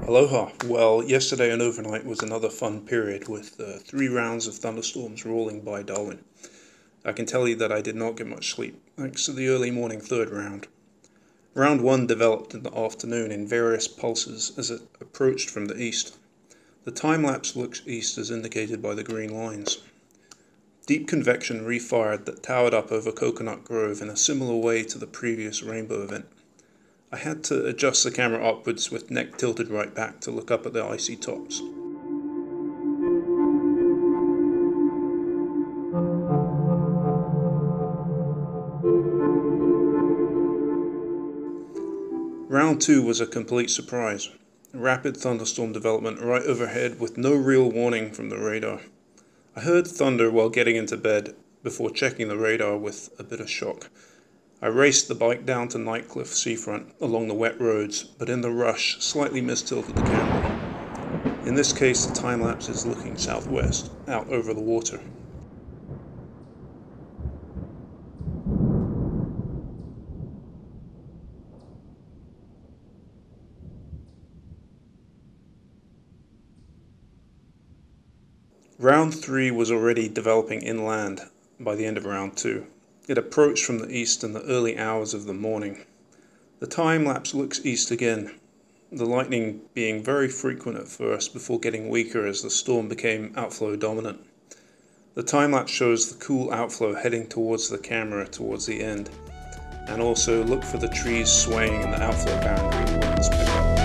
Aloha! Well, yesterday and overnight was another fun period with 3 rounds of thunderstorms rolling by Darwin. I can tell you that I did not get much sleep, thanks to the early morning third round. Round 1 developed in the afternoon in various pulses as it approached from the east. The time-lapse looks east as indicated by the green lines. Deep convection refired that towered up over Coconut Grove in a similar way to the previous rainbow event. I had to adjust the camera upwards with neck tilted right back to look up at the icy tops. Round 2 was a complete surprise. Rapid thunderstorm development right overhead with no real warning from the radar. I heard thunder while getting into bed before checking the radar with a bit of shock. I raced the bike down to Nightcliff seafront along the wet roads, but in the rush slightly mistilted the camera. In this case, the time-lapse is looking southwest, out over the water. Round 3 was already developing inland by the end of round 2. It approached from the east in the early hours of the morning. The time-lapse looks east again, the lightning being very frequent at first before getting weaker as the storm became outflow dominant. The time-lapse shows the cool outflow heading towards the camera towards the end, and also look for the trees swaying in the outflow boundary when it's picked up.